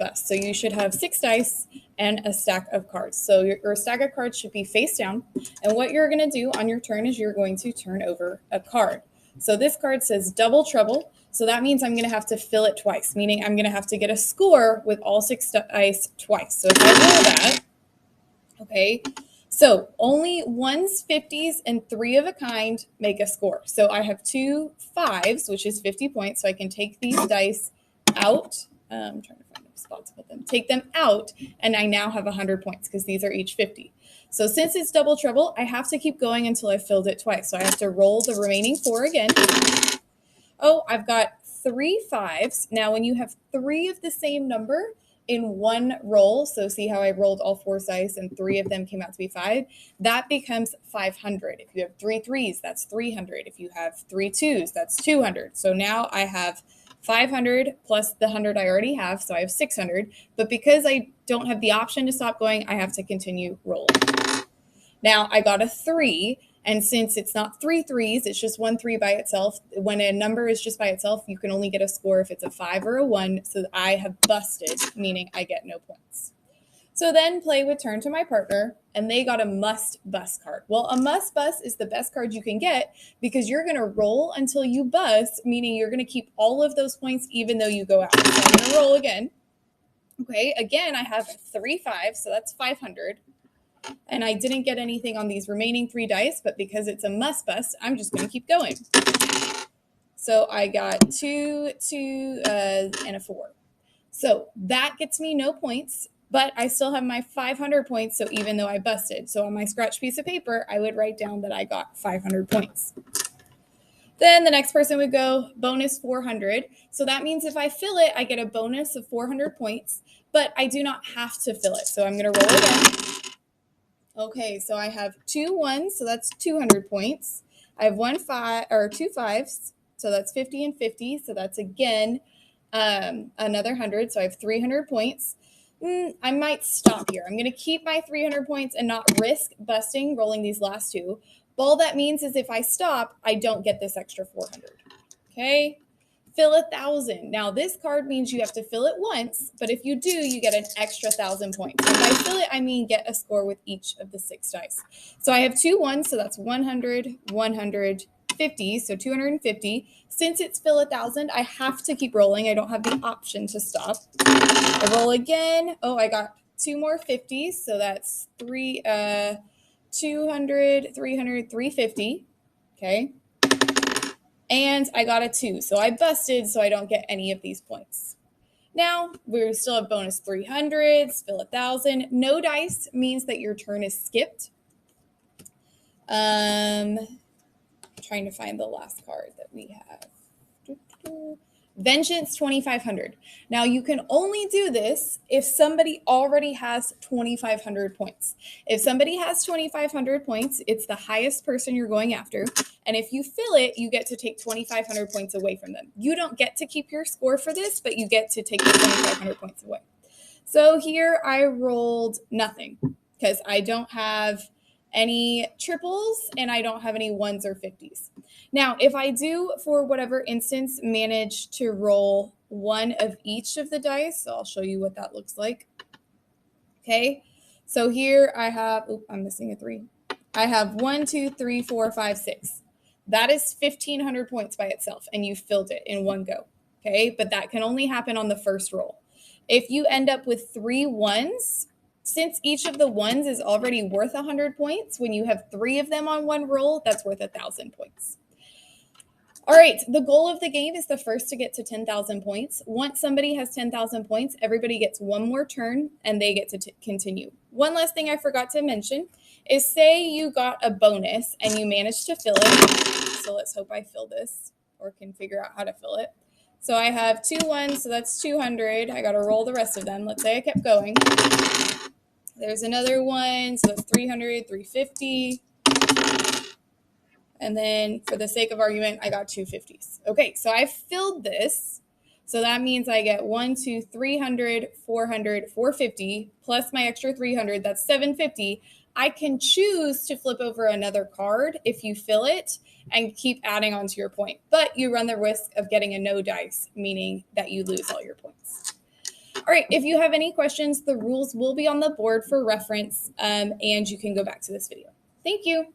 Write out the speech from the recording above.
bust. So you should have 6 dice and a stack of cards. So your stack of cards should be face down. And what you're going to do on your turn is you're going to turn over a card. So this card says double trouble. So that means I'm going to have to fill it twice, meaning I'm going to have to get a score with all 6 dice twice. So if I roll that, okay, so only 1s, 50s, and 3 of a kind make a score. So I have 2 5s, which is 50 points. So I can take these dice out. I'm trying to find a spot to put them. Take them out, and I now have 100 points because these are each 50. So since it's double trouble, I have to keep going until I've filled it twice. So I have to roll the remaining 4 again. Oh, I've got 3 5s. Now, when you have 3 of the same number in one roll, so see how I rolled all 4 dice and 3 of them came out to be 5, that becomes 500. If you have 3 3s, that's 300. If you have 3 2s, that's 200. So now I have 500 plus the 100 I already have, so I have 600. But because I don't have the option to stop going, I have to continue rolling. Now I got a 3, and since it's not 3 3s, it's just 1 3 by itself. When a number is just by itself, you can only get a score if it's a 5 or a 1, so I have busted, meaning I get no points. So then play with turn to my partner, and they got a must bust card. Well, a must bust is the best card you can get because you're going to roll until you bust, meaning you're going to keep all of those points even though you go out. So I'm going to roll again. Okay, again, I have 3 5s, so that's 500. And I didn't get anything on these remaining 3 dice, but because it's a must bust, I'm just going to keep going. So I got 2, 2, and a 4. So that gets me no points, but I still have my 500 points, so even though I busted. So on my scratch piece of paper, I would write down that I got 500 points. Then the next person would go bonus 400. So that means if I fill it, I get a bonus of 400 points, but I do not have to fill it. So I'm going to roll again. Okay, so I have 2 1s, so that's 200 points. I have 2 5s, so that's 50 and 50, so that's again another 100, so I have 300 points. I might stop here. I'm going to keep my 300 points and not risk busting rolling these last 2. All that means is if I stop, I don't get this extra 400. Okay? Fill 1,000. Now, this card means you have to fill it once, but if you do, you get an extra 1,000 points. And by fill it, I mean get a score with each of the 6 dice. So I have 2 1s, so that's 100, 150, so 250. Since it's fill 1,000, I have to keep rolling. I don't have the option to stop. I roll again. Oh, I got 2 more 50s, so that's 200, 300, 350. Okay. And I got a 2. So I busted, so I don't get any of these points. Now, we still have bonus 300s, fill 1,000. No dice means that your turn is skipped. Trying to find the last card that we have. Vengeance 2,500. Now, you can only do this if somebody already has 2,500 points. If somebody has 2,500 points, it's the highest person you're going after. And if you fill it, you get to take 2,500 points away from them. You don't get to keep your score for this, but you get to take the 2,500 points away. So here I rolled nothing because I don't have any triples and I don't have any 1s or 50s. Now, if I do, for whatever instance, manage to roll 1 of each of the dice, so I'll show you what that looks like. Okay, so here I have, I'm missing a 3. I have 1, 2, 3, 4, 5, 6. That is 1,500 points by itself, and you filled it in one go. Okay, but that can only happen on the first roll. If you end up with 3 1s, since each of the 1s is already worth 100 points, when you have 3 of them on one roll, that's worth 1,000 points. All right, the goal of the game is the first to get to 10,000 points. Once somebody has 10,000 points, everybody gets one more turn and they get to continue. One last thing I forgot to mention is say you got a bonus and you managed to fill it. So let's hope I fill this or can figure out how to fill it. So I have 2 1s, so that's 200. I got to roll the rest of them. Let's say I kept going. There's another 1, so that's 300, 350. And then for the sake of argument, I got 2 50s. Okay, so I filled this. So that means I get 1, 2, 300, 400, 450, plus my extra 300, that's 750. I can choose to flip over another card if you fill it and keep adding on to your point. But you run the risk of getting a no dice, meaning that you lose all your points. All right, if you have any questions, the rules will be on the board for reference, and you can go back to this video. Thank you.